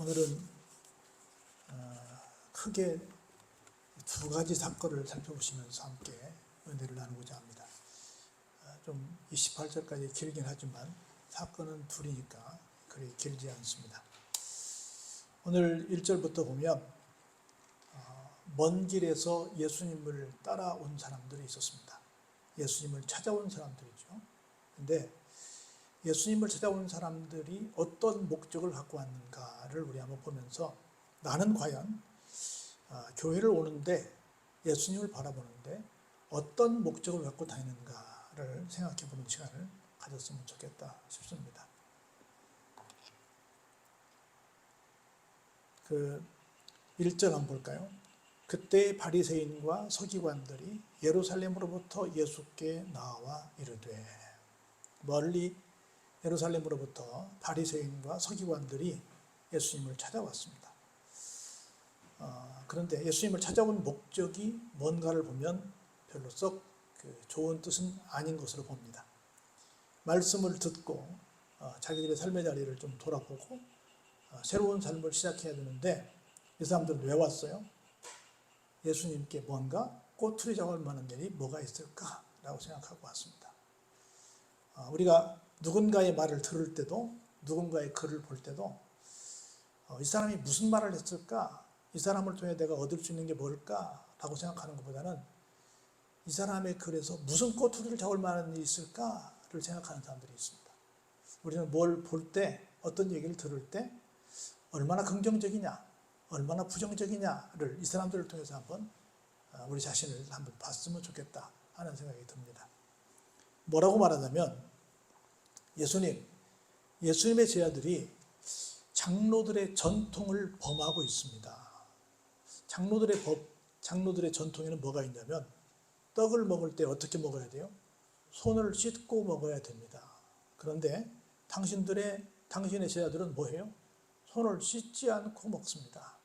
오늘은 크게 두 가지 사건을 살펴보시면서 함께 은혜를 나누고자 합니다. 좀 28절까지 길긴 하지만 사건은 둘이니까 그리 길지 않습니다. 오늘 1절부터 보면 먼 길에서 예수님을 따라온 사람들이 있었습니다. 예수님을 찾아온 사람들이죠. 근데 예수님을 찾아온 사람들이 어떤 목적을 갖고 왔는가를 우리 한번 보면서 나는 과연 교회를 오는데 예수님을 바라보는데 어떤 목적을 갖고 다니는가를 생각해 보는 시간을 가졌으면 좋겠다 싶습니다. 1절 한번 볼까요? 그때 바리새인과 서기관들이 예루살렘으로부터 예수께 나와 이르되, 멀리 예루살렘으로부터 바리새인과 서기관들이 예수님을 찾아왔습니다. 그런데 예수님을 찾아온 목적이 뭔가를 보면 별로 썩 좋은 뜻은 아닌 것으로 봅니다. 말씀을 듣고 자기들의 삶의 자리를 좀 돌아보고 새로운 삶을 시작해야 되는데 이 사람들은 왜 왔어요? 예수님께 뭔가 꼬투리 잡을 만한 일이 뭐가 있을까라고 생각하고 왔습니다. 우리가 누군가의 말을 들을 때도 누군가의 글을 볼 때도 이 사람이 무슨 말을 했을까? 이 사람을 통해 내가 얻을 수 있는 게 뭘까? 라고 생각하는 것보다는 이 사람의 글에서 무슨 꼬투리를 잡을 만한 일이 있을까를 생각하는 사람들이 있습니다. 우리는 뭘 볼 때, 어떤 얘기를 들을 때 얼마나 긍정적이냐, 얼마나 부정적이냐를 이 사람들을 통해서 한번 우리 자신을 한번 봤으면 좋겠다 하는 생각이 듭니다. 뭐라고 말하냐면 예수님의 제자들이 장로들의 전통을 범하고 있습니다. 장로들의 전통에는 뭐가 있냐면 떡을 먹을 때 어떻게 먹어야 돼요? 손을 씻고 먹어야 됩니다. 그런데 당신의 제자들은 뭐해요? 손을 씻지 않고 먹습니다.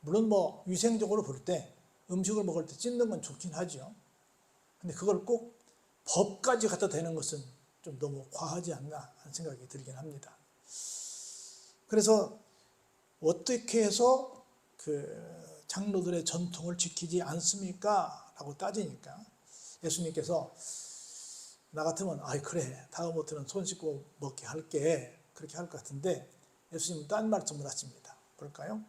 물론 위생적으로 볼 때 음식을 먹을 때 씻는 건 좋긴 하죠. 근데 그걸 꼭 법까지 갖다 대는 것은 좀 너무 과하지 않나 하는 생각이 들긴 합니다. 그래서 어떻게 해서 장로들의 전통을 지키지 않습니까? 라고 따지니까 예수님께서 나 같으면 그래, 다음부터는 손 씻고 먹게 할게, 그렇게 할 것 같은데 예수님은 딴 말씀을 하십니다. 볼까요?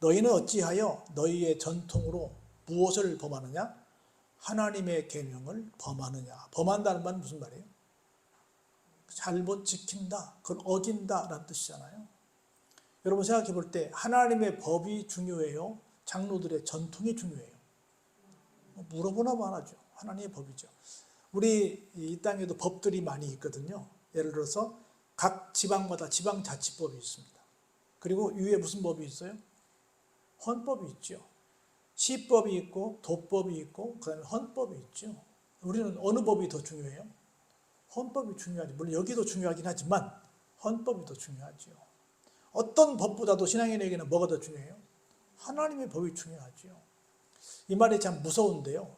너희는 어찌하여 너희의 전통으로 무엇을 범하느냐? 하나님의 계명을 범하느냐. 범한다는 말은 무슨 말이에요? 잘못 지킨다, 그걸 어긴다 라는 뜻이잖아요. 여러분 생각해 볼 때 하나님의 법이 중요해요? 장로들의 전통이 중요해요? 물어보나 말하죠. 하나님의 법이죠. 우리 이 땅에도 법들이 많이 있거든요. 예를 들어서 각 지방마다 지방자치법이 있습니다. 그리고 위에 무슨 법이 있어요? 헌법이 있죠. 시법이 있고 도법이 있고 그다음에 헌법이 있죠. 우리는 어느 법이 더 중요해요? 헌법이 중요하죠. 물론 여기도 중요하긴 하지만 헌법이 더 중요하죠. 어떤 법보다도 신앙인에게는 뭐가 더 중요해요? 하나님의 법이 중요하죠. 이 말이 참 무서운데요.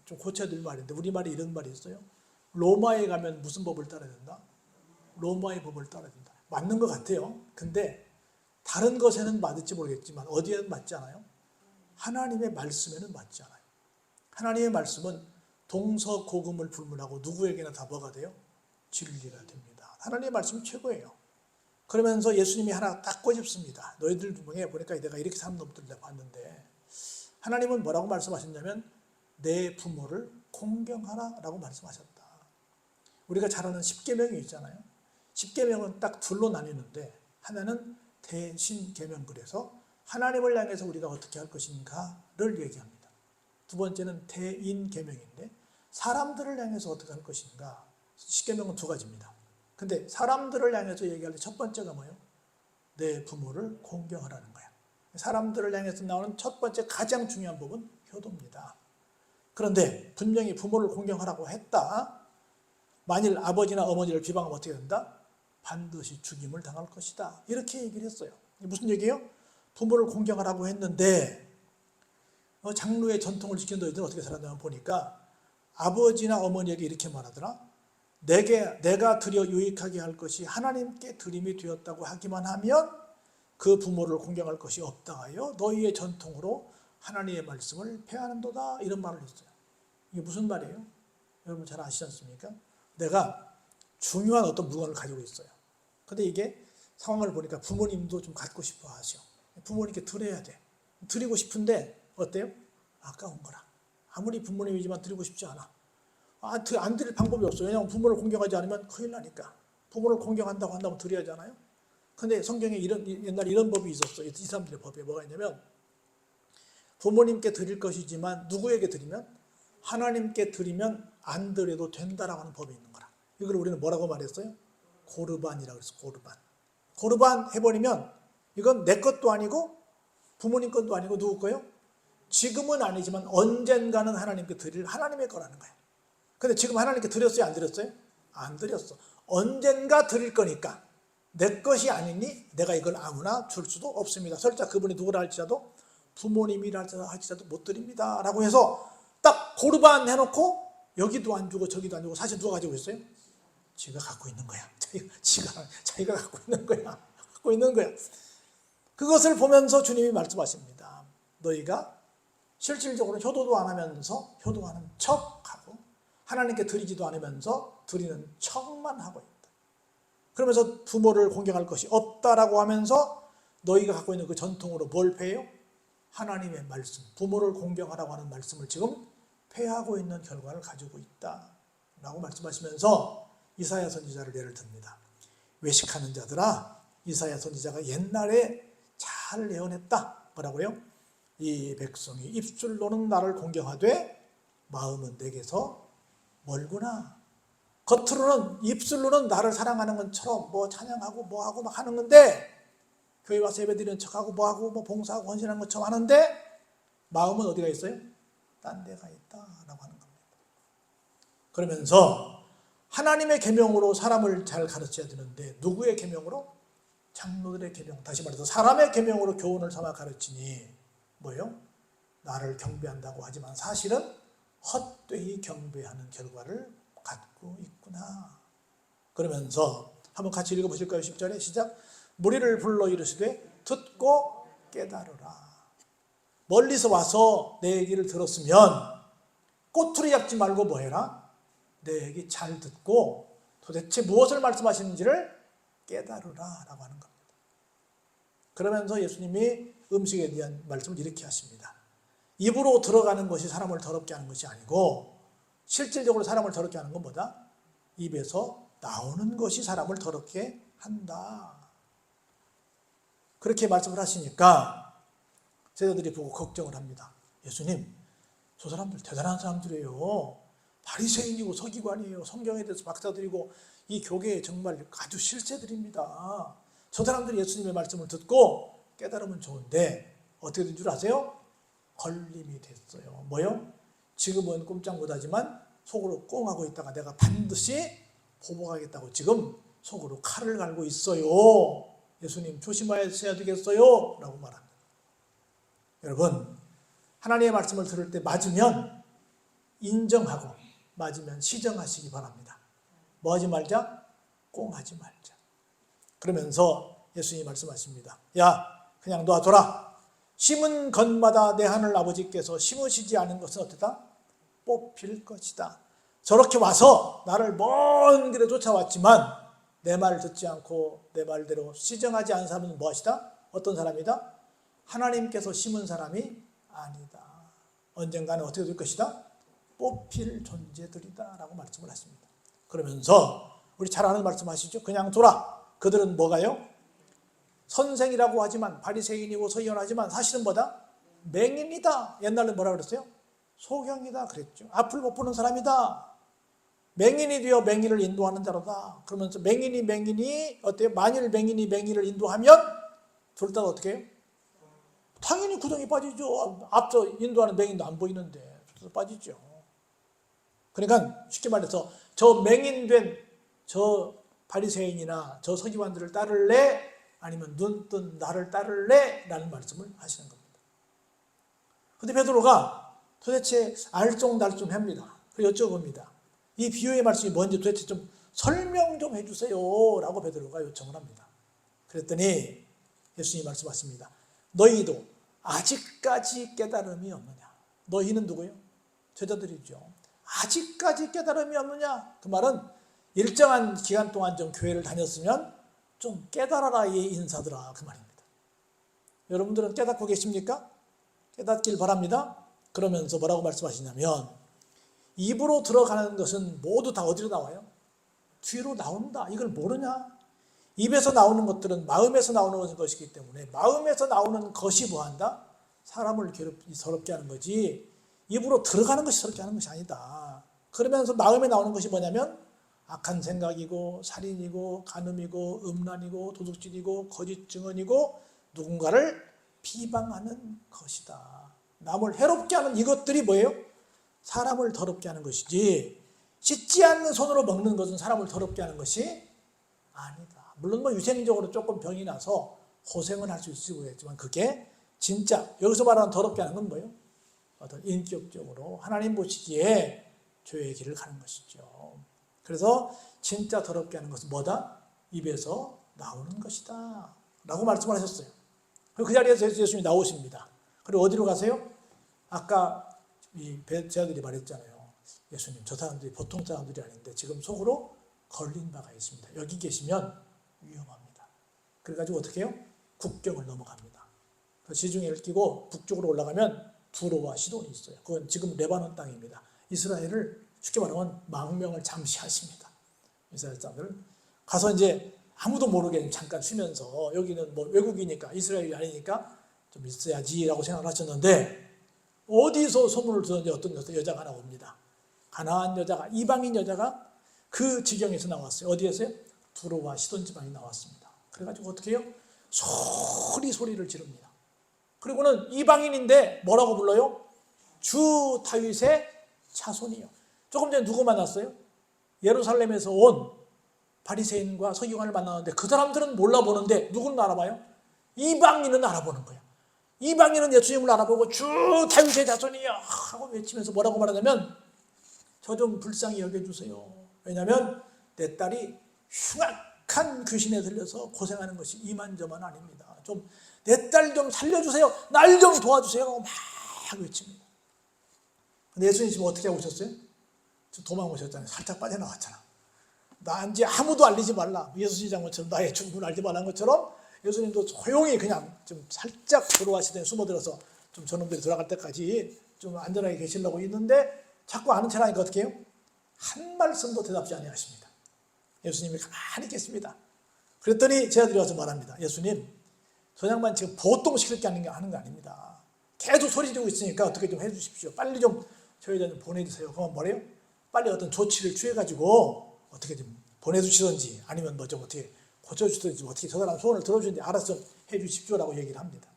좀 고쳐야 될 말인데 우리말에 이런 말이 있어요. 로마에 가면 무슨 법을 따라야 된다? 로마의 법을 따라야 된다. 맞는 것 같아요. 근데 다른 것에는 맞을지 모르겠지만 어디에는 맞지 않아요? 하나님의 말씀에는 맞지 않아요. 하나님의 말씀은 동서고금을 불문하고 누구에게나 다 뭐가 돼요? 진리가 됩니다. 하나님의 말씀이 최고예요. 그러면서 예수님이 하나 딱 꼬집습니다. 너희들 중에 보니까 내가 이렇게 사는 놈들 내가 봤는데 하나님은 뭐라고 말씀하셨냐면 내 부모를 공경하라 라고 말씀하셨다. 우리가 잘 아는 10계명이 있잖아요. 10계명은 딱 둘로 나뉘는데 하나는 대신계명글에서 하나님을 향해서 우리가 어떻게 할 것인가를 얘기합니다. 두 번째는 대인계명인데 사람들을 향해서 어떻게 할 것인가. 10계명은 두 가지입니다. 근데 사람들을 향해서 얘기할 때 첫 번째가 뭐예요? 내 부모를 공경하라는 거야. 사람들을 향해서 나오는 첫 번째 가장 중요한 법은 효도입니다. 그런데 분명히 부모를 공경하라고 했다. 만일 아버지나 어머니를 비방하면 어떻게 된다? 반드시 죽임을 당할 것이다. 이렇게 얘기를 했어요. 무슨 얘기예요? 부모를 공경하라고 했는데 장로의 전통을 지킨 너희들은 어떻게 살았냐면 보니까 아버지나 어머니에게 이렇게 말하더라. 내가 드려 유익하게 할 것이 하나님께 드림이 되었다고 하기만 하면 그 부모를 공경할 것이 없다 하여 너희의 전통으로 하나님의 말씀을 폐하는도다, 이런 말을 했어요. 이게 무슨 말이에요? 여러분 잘 아시지 않습니까? 내가 중요한 어떤 물건을 가지고 있어요. 근데 이게 상황을 보니까 부모님도 좀 갖고 싶어 하셔. 부모님께 드려야 돼. 드리고 싶은데 어때요? 아까운 거라. 아무리 부모님이지만 드리고 싶지 않아. 안 드릴 방법이 없어요. 왜냐하면 부모를 공경하지 않으면 큰일 나니까. 부모를 공경한다고 한다면 드려야 하잖아요. 근데 성경에 옛날에 이런 법이 있었어요. 이 사람들의 법에 뭐가 있냐면, 부모님께 드릴 것이지만 누구에게 드리면? 하나님께 드리면 안 드려도 된다라고 하는 법이 있는 거라. 이걸 우리는 뭐라고 말했어요? 고르반이라고 했어. 고르반. 고르반 해버리면 이건 내 것도 아니고 부모님 것도 아니고 누구 거예요? 지금은 아니지만 언젠가는 하나님께 드릴 하나님의 거라는 거예요. 근데 지금 하나님께 드렸어요? 안 드렸어요? 안 드렸어. 언젠가 드릴 거니까 내 것이 아니니 내가 이걸 아무나 줄 수도 없습니다. 설사 그분이 누구라 할지라도 부모님이라 할지라도 못 드립니다 라고 해서 딱 고르반 해놓고 여기도 안 주고 저기도 안 주고, 사실 누가 가지고 있어요? 지가 갖고 있는 거야. 자기가 갖고 있는 거야. 갖고 있는 거야. 그것을 보면서 주님이 말씀하십니다. 너희가 실질적으로 효도도 안 하면서 효도하는 척하고 하나님께 드리지도 않으면서 드리는 척만 하고 있다. 그러면서 부모를 공경할 것이 없다라고 하면서 너희가 갖고 있는 그 전통으로 뭘 폐해요? 하나님의 말씀, 부모를 공경하라고 하는 말씀을 지금 폐하고 있는 결과를 가지고 있다라고 말씀하시면서 이사야 선지자를 예를 듭니다. 외식하는 자들아, 이사야 선지자가 옛날에 잘 예언했다. 뭐라고요? 이 백성이 입술로는 나를 공경하되 마음은 내게서 멀구나. 겉으로는 입술로는 나를 사랑하는 것처럼 뭐 찬양하고 뭐하고 막 하는 건데, 교회 와서 예배드리는 척하고 뭐하고 뭐 봉사하고 헌신하는 것처럼 하는데 마음은 어디가 있어요? 딴 데가 있다라고 하는 겁니다. 그러면서 하나님의 계명으로 사람을 잘 가르쳐야 되는데 누구의 계명으로? 장로들의 계명. 다시 말해서 사람의 계명으로 교훈을 삼아 가르치니 뭐예요? 나를 경배한다고 하지만 사실은 헛되이 경배하는 결과를 갖고 있구나. 그러면서 한번 같이 읽어보실까요? 10절에 시작. 무리를 불러 이르시되 듣고 깨달으라. 멀리서 와서 내 얘기를 들었으면 꼬투리 잡지 말고 뭐 해라? 내 얘기 잘 듣고 도대체 무엇을 말씀하시는지를 깨달으라 라고 하는 겁니다. 그러면서 예수님이 음식에 대한 말씀을 이렇게 하십니다. 입으로 들어가는 것이 사람을 더럽게 하는 것이 아니고 실질적으로 사람을 더럽게 하는 건 뭐다? 입에서 나오는 것이 사람을 더럽게 한다. 그렇게 말씀을 하시니까 제자들이 보고 걱정을 합니다. 예수님, 저 사람들 대단한 사람들이에요. 바리새인이고 서기관이에요. 성경에 대해서 박사들이고 이 교계에 정말 아주 실세들입니다. 저 사람들이 예수님의 말씀을 듣고 깨달으면 좋은데 어떻게 된 줄 아세요? 걸림이 됐어요. 뭐요? 지금은 꼼짝 못하지만 속으로 꽁하고 있다가 내가 반드시 보복하겠다고 지금 속으로 칼을 갈고 있어요. 예수님 조심하셔야 되겠어요 라고 말합니다. 여러분, 하나님의 말씀을 들을 때 맞으면 인정하고 맞으면 시정하시기 바랍니다. 뭐 하지 말자? 꽁하지 말자. 그러면서 예수님이 말씀하십니다. 야, 그냥 놔둬라. 심은 것마다 내 하늘 아버지께서 심으시지 않은 것은 어떻다? 뽑힐 것이다. 저렇게 와서 나를 먼 길에 쫓아왔지만 내 말을 듣지 않고 내 말대로 시정하지 않은 사람은 무엇이다? 어떤 사람이다? 하나님께서 심은 사람이 아니다. 언젠가는 어떻게 될 것이다? 뽑힐 존재들이다 라고 말씀을 하십니다. 그러면서 우리 잘 아는 말씀 하시죠? 그냥 둬라. 그들은 뭐가요? 선생이라고 하지만 바리새인이고 서기관하지만 사실은 뭐다? 맹인이다. 옛날에 뭐라 그랬어요? 소경이다 그랬죠. 앞을 못 보는 사람이다. 맹인이 되어 맹인을 인도하는 자로다. 그러면서 맹인이 어때요? 만일 맹인을 인도하면 둘 다 어떻게 해요? 당연히 구덩이 빠지죠. 앞서 인도하는 맹인도 안 보이는데 둘 다 빠지죠. 그러니까 쉽게 말해서 저 맹인된 저 바리새인이나 저 서기관들을 따를래? 아니면 눈 뜬 나를 따를래? 라는 말씀을 하시는 겁니다. 그런데 베드로가 도대체 알쏭달쏭합니다. 그래서 여쭤봅니다. 이 비유의 말씀이 뭔지 도대체 좀 설명 좀 해주세요 라고 베드로가 요청을 합니다. 그랬더니 예수님이 말씀하십니다. 너희도 아직까지 깨달음이 없느냐. 너희는 누구예요? 제자들이죠. 아직까지 깨달음이 없느냐. 그 말은 일정한 기간 동안 좀 교회를 다녔으면 좀 깨달아라 이 인사들아, 그 말입니다. 여러분들은 깨닫고 계십니까? 깨닫길 바랍니다. 그러면서 뭐라고 말씀하시냐면 입으로 들어가는 것은 모두 다 어디로 나와요? 뒤로 나온다. 이걸 모르냐? 입에서 나오는 것들은 마음에서 나오는 것이기 때문에 마음에서 나오는 것이 뭐한다? 사람을 서럽게 하는 거지 입으로 들어가는 것이 서럽게 하는 것이 아니다. 그러면서 마음에 나오는 것이 뭐냐면 악한 생각이고 살인이고 간음이고 음란이고 도둑질이고 거짓 증언이고 누군가를 비방하는 것이다. 남을 해롭게 하는 이것들이 뭐예요? 사람을 더럽게 하는 것이지 씻지 않는 손으로 먹는 것은 사람을 더럽게 하는 것이 아니다. 물론 뭐 유생적으로 조금 병이 나서 고생은 할 수 있겠지만 그게 진짜 여기서 말하는 더럽게 하는 건 뭐예요? 어떤 인격적으로 하나님 보시기에 죄의 길을 가는 것이죠. 그래서 진짜 더럽게 하는 것은 뭐다? 입에서 나오는 것이다 라고 말씀을 하셨어요. 그리고 그 자리에서 예수님이 나오십니다. 그리고 어디로 가세요? 아까 이 제자들이 말했잖아요. 예수님 저 사람들이 보통 사람들이 아닌데 지금 속으로 걸린 바가 있습니다. 여기 계시면 위험합니다. 그래가지고 어떻게 해요? 국경을 넘어갑니다. 지중해를 끼고 북쪽으로 올라가면 두로와 시돈이 있어요. 그건 지금 레바논 땅입니다. 이스라엘을 쉽게 말하면 망명을 잠시 하십니다. 이스라엘 사람들 가서 이제 아무도 모르게 잠깐 쉬면서 여기는 뭐 외국이니까 이스라엘이 아니니까 좀 있어야지라고 생각을 하셨는데 어디서 소문을 듣는지 어떤 여자가 하나 옵니다. 가나안 여자가 이방인 여자가 그 지경에서 나왔어요. 어디에서요? 두로와 시돈 지방이 나왔습니다. 그래가지고 어떻게 해요? 소리를 지릅니다. 그리고는 이방인인데 뭐라고 불러요? 주 다윗의 자손이요. 조금 전에 누구 만났어요? 예루살렘에서 온 바리새인과 서기관을 만나는데 그 사람들은 몰라보는데 누구는 알아봐요? 이방인은 알아보는 거예요. 이방인은 예수님을 알아보고 주 다윗의 자손이요 하고 외치면서 뭐라고 말하냐면 저 좀 불쌍히 여겨주세요. 왜냐하면 내 딸이 흉악한 귀신에 들려서 고생하는 것이 이만저만 아닙니다. 좀 내 딸 좀 살려주세요. 날 좀 도와주세요 하고 막 외칩니다. 근데 예수님 지금 어떻게 하고 오셨어요? 도망오셨잖아요. 살짝 빠져나왔잖아. 나 이제 아무도 알리지 말라. 예수 시장처럼 나의 죽음을 알지 말라는 것처럼 예수님도 조용히 그냥 좀 살짝 들어와시더니 숨어들어서 좀 저놈들이 돌아갈 때까지 좀 안전하게 계시려고 있는데 자꾸 아는 척하니까 어떻게 해요? 한 말씀도 대답지 아니하십니다. 예수님이 가만히 계십니다. 그랬더니 제자들이 와서 말합니다. 예수님, 저 양반 지금 보통 시끄럽게 하는 거 아닙니다. 계속 소리 지르고 있으니까 어떻게 좀 해주십시오. 빨리 좀 저희 좀 보내주세요. 그러면 뭐래요? 빨리 어떤 조치를 취해가지고 어떻게 좀 보내주시든지 아니면 뭐 좀 어떻게 고쳐주시든지 어떻게 저 사람 소원을 들어주는지 알아서 좀 해주십시오라고 얘기를 합니다.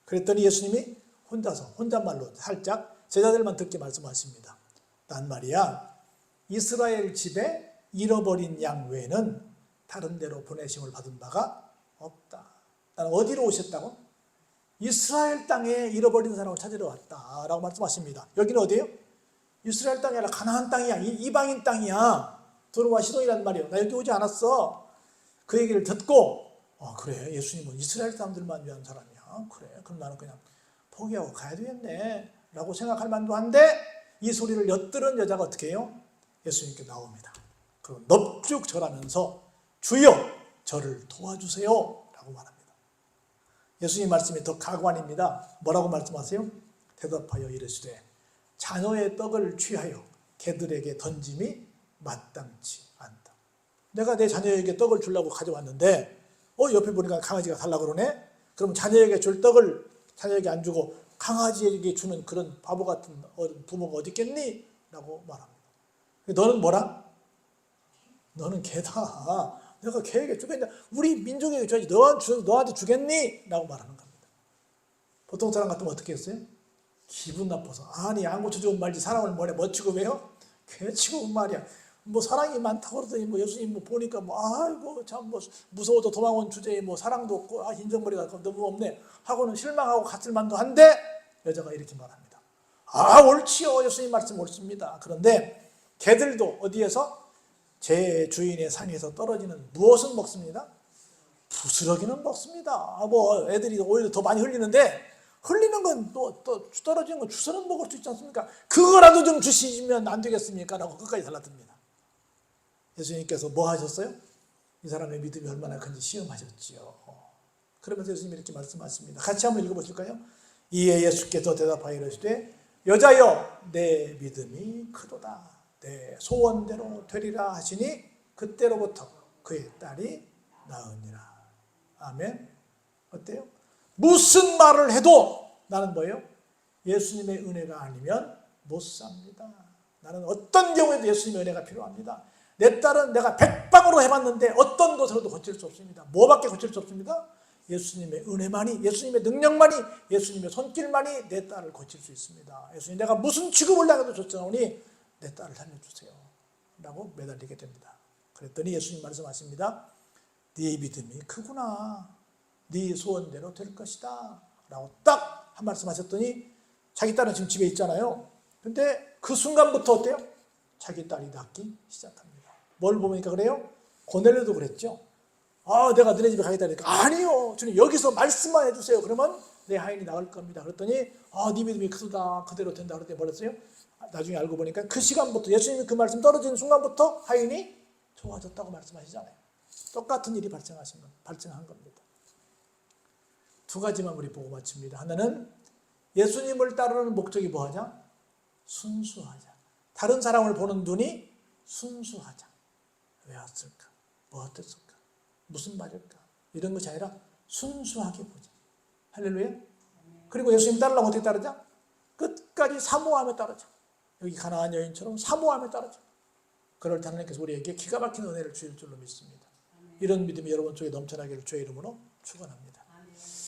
그랬더니 예수님이 혼잣말로 살짝 제자들만 듣게 말씀하십니다. 난 말이야 이스라엘 집에 잃어버린 양 외에는 다른 데로 보내심을 받은 바가 없다. 나는 어디로 오셨다고? 이스라엘 땅에 잃어버린 사람을 찾으러 왔다라고 말씀하십니다. 여기는 어디예요? 이스라엘 땅이 아니라 가나안 땅이야. 이방인 땅이야. 두로와 시돈이란 말이에요. 나 여기 오지 않았어. 그 얘기를 듣고 그래 예수님은 이스라엘 사람들만 위한 사람이야. 그래 그럼 나는 그냥 포기하고 가야 되겠네 라고 생각할 만도 한데 이 소리를 엿들은 여자가 어떻게 해요? 예수님께 나옵니다. 그리고 넙죽 절하면서 주여 저를 도와주세요 라고 말합니다. 예수님 말씀이 더 가관입니다. 뭐라고 말씀하세요? 대답하여 이르시되 자녀의 떡을 취하여 개들에게 던짐이 마땅치 않다. 내가 내 자녀에게 떡을 주려고 가져왔는데 옆에 보니까 강아지가 달라고 그러네? 그럼 자녀에게 줄 떡을 자녀에게 안 주고 강아지에게 주는 그런 바보 같은 부모가 어디 있겠니? 라고 말합니다. 너는 뭐라? 너는 개다. 내가 개에게 주겠냐? 우리 민족에게 줘야지. 너한테 주겠니? 라고 말하는 겁니다. 보통 사람 같으면 어떻게 했어요? 기분 나빠서 아니 양고추 좋은 말지 사람을 뭐래 멋지고 왜요? 개치고 말이야. 뭐 사랑이 많다고 그러더니 뭐 예수님 뭐 보니까 뭐 아이고 참 뭐 무서워도 도망온 주제에 뭐 사랑도 없고 인정머리가 너무 없네 하고는 실망하고 갔을 만도 한데 여자가 이렇게 말합니다. 옳지요. 예수님 말씀 옳습니다. 그런데 개들도 어디에서 제 주인의 상에서 떨어지는 무엇은 먹습니다? 부스러기는 먹습니다. 뭐 애들이 오히려 더 많이 흘리는데 흘리는 건 또 떨어지는 건 주서는 먹을 수 있지 않습니까? 그거라도 좀 주시면 안 되겠습니까? 라고 끝까지 달라듭니다. 예수님께서 뭐 하셨어요? 이 사람의 믿음이 얼마나 큰지 시험하셨지요. 그러면서 예수님이 이렇게 말씀하십니다. 같이 한번 읽어보실까요? 이에 예수께서 대답하여 이르시되 여자여 내 믿음이 크도다. 내 소원대로 되리라 하시니 그때로부터 그의 딸이 나으니라. 아멘. 어때요? 무슨 말을 해도 나는 뭐예요? 예수님의 은혜가 아니면 못 삽니다. 나는 어떤 경우에도 예수님의 은혜가 필요합니다. 내 딸은 내가 백방으로 해봤는데 어떤 것으로도 고칠 수 없습니다. 뭐밖에 고칠 수 없습니다? 예수님의 은혜만이, 예수님의 능력만이, 예수님의 손길만이 내 딸을 고칠 수 있습니다. 예수님 내가 무슨 취급을 당해도 좋사오니 내 딸을 살려주세요 라고 매달리게 됩니다. 그랬더니 예수님 말씀하십니다. 네 믿음이 크구나. 네 소원대로 될 것이다 라고 딱 한 말씀 하셨더니 자기 딸은 지금 집에 있잖아요. 근데 그 순간부터 어때요? 자기 딸이 낫기 시작합니다. 뭘 보니까 그래요? 고넬료도 그랬죠. 내가 너네 집에 가겠다 그러니까 아니요 주님 여기서 말씀만 해주세요. 그러면 내 하인이 나을 겁니다. 그랬더니 네 믿음이 크다 그대로 된다 그랬더니 뭐랬어요? 나중에 알고 보니까 그 시간부터 예수님이 그 말씀 떨어지는 순간부터 하인이 좋아졌다고 말씀하시잖아요. 똑같은 일이 발생한 겁니다. 두 가지만 우리 보고 마칩니다. 하나는 예수님을 따르는 목적이 뭐하자? 순수하자. 다른 사람을 보는 눈이 순수하자. 왜 왔을까? 뭐 어땠을까? 무슨 말일까? 이런 것이 아니라 순수하게 보자. 할렐루야. 그리고 예수님 따르려면 어떻게 따르자? 끝까지 사모함에 따르자. 여기 가나안 여인처럼 사모함에 따르자. 그럴 때 하나님께서 우리에게 기가 막힌 은혜를 주실 줄로 믿습니다. 이런 믿음이 여러분 속에 넘쳐나기를 주의 이름으로 축원합니다.